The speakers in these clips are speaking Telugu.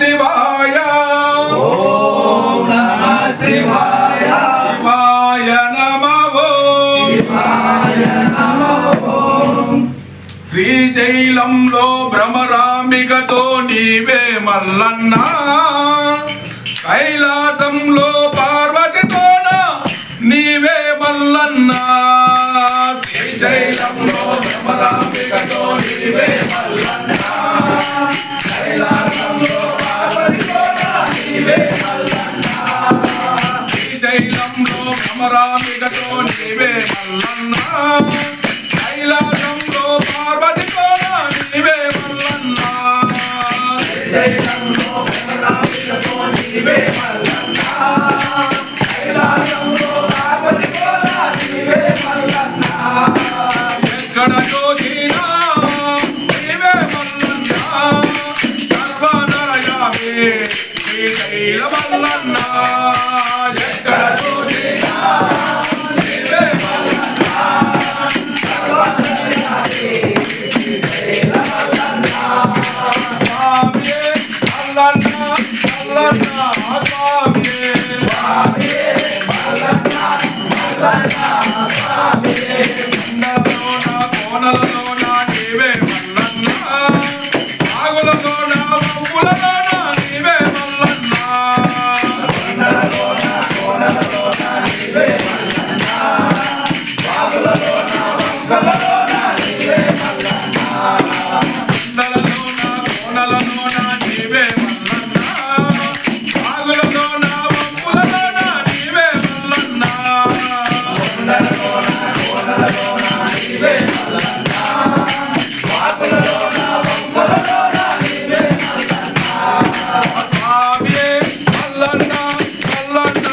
శివాయ ఓం నమః శివాయ శివాయ నమః శివాయ నమః శ్రీశైలంలో భ్రమరాంబికతో నీవే మల్లన్న కైలాసంలో పార్వతితోన నీవే మల్లన్న శ్రీశైలంలో భ్రమరాంబికతో నీవే మల్లన్న కైలాసంలో పార్వతితోన నీవే మల్లన్న శ్రీశైలంలో భ్రమరాంబికతో నీవే మల్లన్న కైలాసంలో పార్వతితోన నీవే మల్లన్న శ్రీశైలంలో భ్రమరాంబికతో నీవే మల్లన్న కైలాసంలో పార్వతితోన నీవే మల్లన్న ఎక్కడ చూసినా నీవే మల్లన్న సర్వనరయామి శ్రీశైల మల్లన్న ఎక్కడ చూసినా నీవే మల్లన్న సర్వనరయామి శ్రీశైల మల్లన్న స్వామియే మల్లన్న మల్లన్న స్వామియే స్వామియే మల్లన్న మల్లన్న స్వామియే కొండలలోన కోనలలోన నీవే మల్లన్న ఆగులలోన మబ్బులలోన నీవే మల్లన్న కొండలలోన కోనలలోన నీవే మల్లన్న వాగులలోన వంకలలోన నీవే మల్లన్న కొండలలోన కోనలలోన నీవే మల్లన్న ఆగులలోన మబ్బులలోన నీవే మల్లన్న కొండలలోన కోనలలోన నీవే మల్లన్న వాగులలోన వంకలలోన నీవే మల్లన్న స్వామియే మల్లన్న మల్లన్న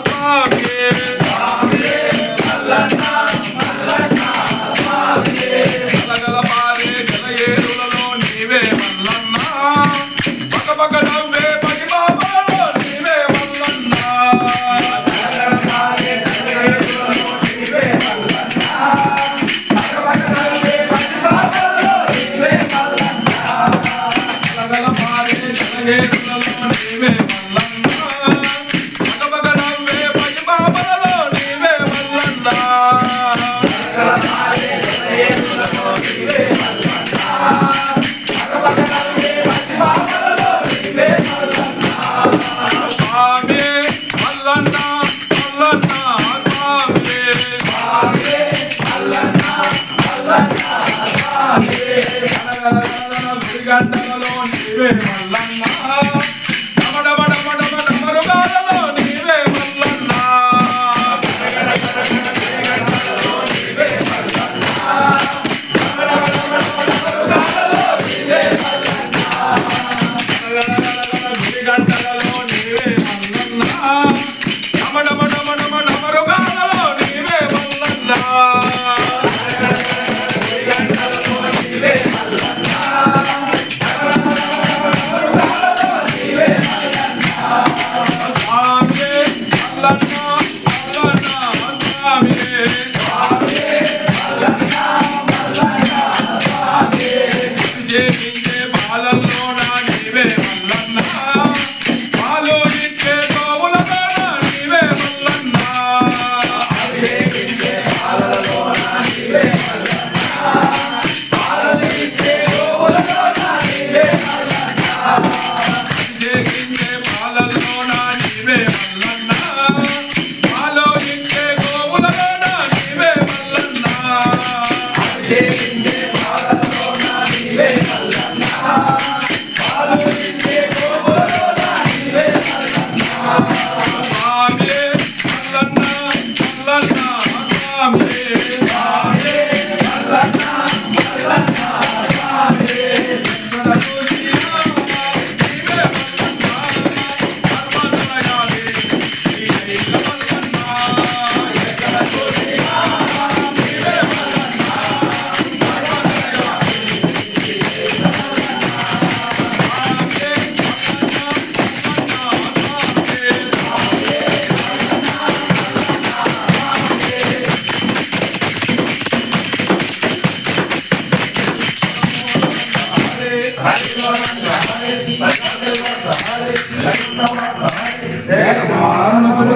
స్వామియే స్వామియే మల్లన్న మల్లన్న స్వామియే గలగలపారే జలయేరులలో నీవే మల్లన్న పకపక నవ్వే పగిబాబాలో నీవే మల్లన్న నగరపాలే నగరేరులలో నీవే మల్లన్న భగవగనవే పతిబాబలో నీవే మల్లన్న గలగలపారే జలయేరులలో నీవే మల్లన్న పకపక నవ్వే పగిబాబాలో నీవే మల్లన్న నగరపాలే నగరేరులలో నీవే మల్లన్న భగవగనవే పతిబాబలో నీవే మల్లన్న స్వామియే మల్లన్న మల్లన్న స్వామియే స్వామియే మల్లన్న మల్లన్న స్వామియే గుడిగంటలలో నీవే మల్లన్న డమడమడమడమడమరుగాలలో నీవే మల్లన్న నీవే మల్లన్న భగవగనవే నీవే మల్లన్న గుడిగంటలలో నీవే మల్లన్న డమడమడమడమడమరుగాలలో నీవే మల్లన్న నీవే మల్లన్న నీవే మల్లన్న స్వామియే మల్లన్న మల్లన్న స్వామియే స్వామియే మల్లన్న మల్లన్న స్వామియే జయించే బాలల్లోన నీవే మల్లన్న పాలు ఇచ్చే గోవులలోన నీవే మల్లన్న అభిషేకించే పాలలలోన నీవే మల్లన్న పాలనిచ్చే గోవులలోన నీవే మల్లన్న జయించే బాలల్లోన నీవే మల్లన్న పాలు ఇచ్చే గోవులలోన నీవే మల్లన్న అభిషేకించే పాలలలోన నీవే మల్లన్న పాలనిచ్చే గోవులలోన దేవ మానవులు